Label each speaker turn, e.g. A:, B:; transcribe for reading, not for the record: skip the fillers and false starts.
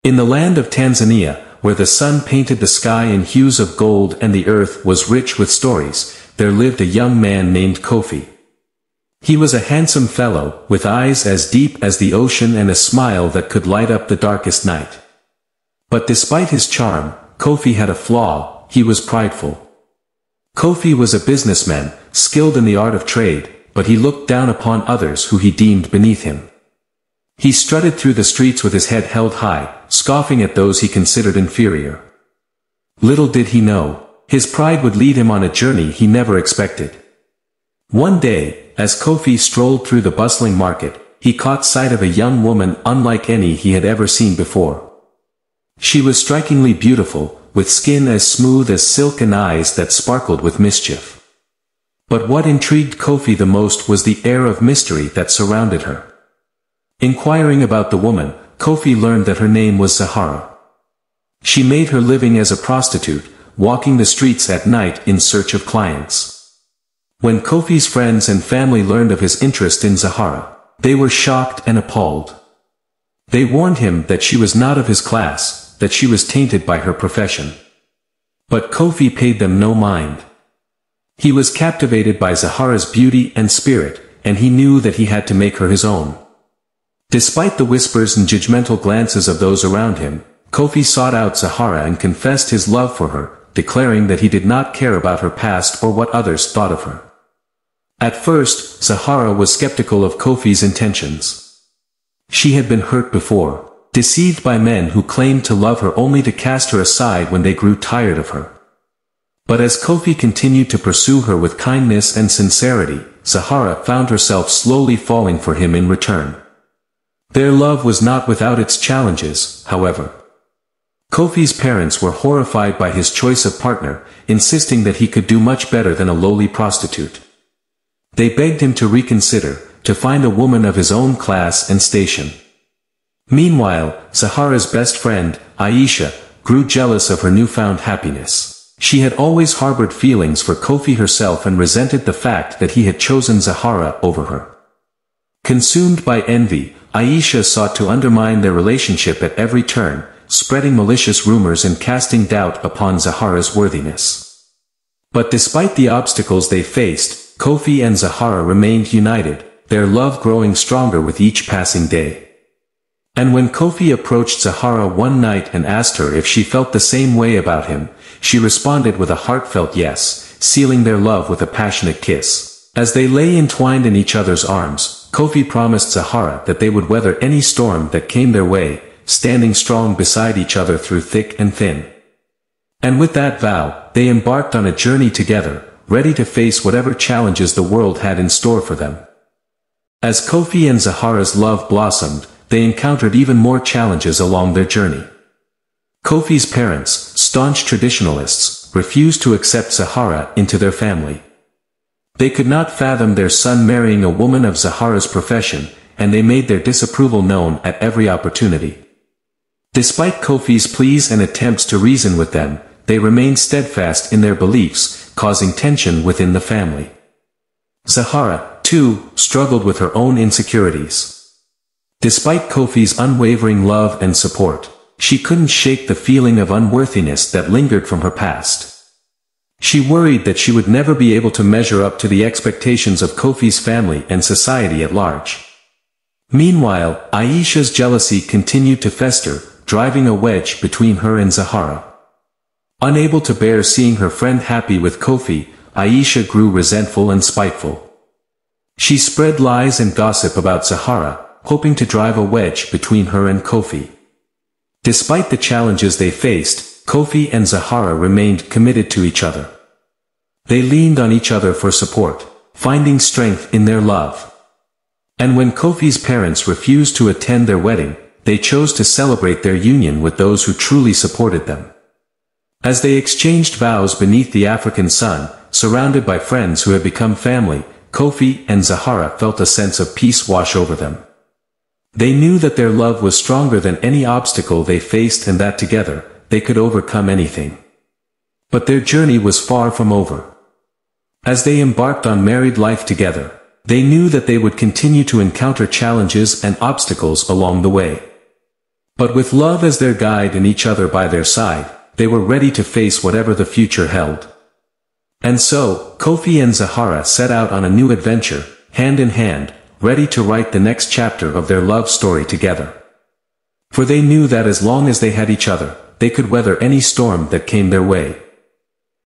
A: In the land of Tanzania, where the sun painted the sky in hues of gold and the earth was rich with stories, there lived a young man named Kofi. He was a handsome fellow, with eyes as deep as the ocean and a smile that could light up the darkest night. But despite his charm, Kofi had a flaw: he was prideful. Kofi was a businessman, skilled in the art of trade, but he looked down upon others who he deemed beneath him. He strutted through the streets with his head held high, scoffing at those he considered inferior. Little did he know, his pride would lead him on a journey he never expected. One day, as Kofi strolled through the bustling market, he caught sight of a young woman unlike any he had ever seen before. She was strikingly beautiful, with skin as smooth as silk and eyes that sparkled with mischief. But what intrigued Kofi the most was the air of mystery that surrounded her. Inquiring about the woman, Kofi learned that her name was Zahara. She made her living as a prostitute, walking the streets at night in search of clients. When Kofi's friends and family learned of his interest in Zahara, they were shocked and appalled. They warned him that she was not of his class, that she was tainted by her profession. But Kofi paid them no mind. He was captivated by Zahara's beauty and spirit, and he knew that he had to make her his own. Despite the whispers and judgmental glances of those around him, Kofi sought out Zahara and confessed his love for her, declaring that he did not care about her past or what others thought of her. At first, Zahara was skeptical of Kofi's intentions. She had been hurt before, deceived by men who claimed to love her only to cast her aside when they grew tired of her. But as Kofi continued to pursue her with kindness and sincerity, Zahara found herself slowly falling for him in return. Their love was not without its challenges, however. Kofi's parents were horrified by his choice of partner, insisting that he could do much better than a lowly prostitute. They begged him to reconsider, to find a woman of his own class and station. Meanwhile, Zahara's best friend, Aisha, grew jealous of her newfound happiness. She had always harbored feelings for Kofi herself and resented the fact that he had chosen Zahara over her. Consumed by envy, Aisha sought to undermine their relationship at every turn, spreading malicious rumors and casting doubt upon Zahara's worthiness. But despite the obstacles they faced, Kofi and Zahara remained united, their love growing stronger with each passing day. And when Kofi approached Zahara one night and asked her if she felt the same way about him, she responded with a heartfelt yes, sealing their love with a passionate kiss. As they lay entwined in each other's arms, Kofi promised Zahara that they would weather any storm that came their way, standing strong beside each other through thick and thin. And with that vow, they embarked on a journey together, ready to face whatever challenges the world had in store for them. As Kofi and Zahara's love blossomed, they encountered even more challenges along their journey. Kofi's parents, staunch traditionalists, refused to accept Zahara into their family. They could not fathom their son marrying a woman of Zahara's profession, and they made their disapproval known at every opportunity. Despite Kofi's pleas and attempts to reason with them, they remained steadfast in their beliefs, causing tension within the family. Zahara, too, struggled with her own insecurities. Despite Kofi's unwavering love and support, she couldn't shake the feeling of unworthiness that lingered from her past. She worried that she would never be able to measure up to the expectations of Kofi's family and society at large. Meanwhile, Aisha's jealousy continued to fester, driving a wedge between her and Zahara. Unable to bear seeing her friend happy with Kofi, Aisha grew resentful and spiteful. She spread lies and gossip about Zahara, hoping to drive a wedge between her and Kofi. Despite the challenges they faced, Kofi and Zahara remained committed to each other. They leaned on each other for support, finding strength in their love. And when Kofi's parents refused to attend their wedding, they chose to celebrate their union with those who truly supported them. As they exchanged vows beneath the African sun, surrounded by friends who had become family, Kofi and Zahara felt a sense of peace wash over them. They knew that their love was stronger than any obstacle they faced and that together, they could overcome anything. But their journey was far from over. As they embarked on married life together, they knew that they would continue to encounter challenges and obstacles along the way. But with love as their guide and each other by their side, they were ready to face whatever the future held. And so, Kofi and Zahara set out on a new adventure, hand in hand, ready to write the next chapter of their love story together. For they knew that as long as they had each other, they could weather any storm that came their way.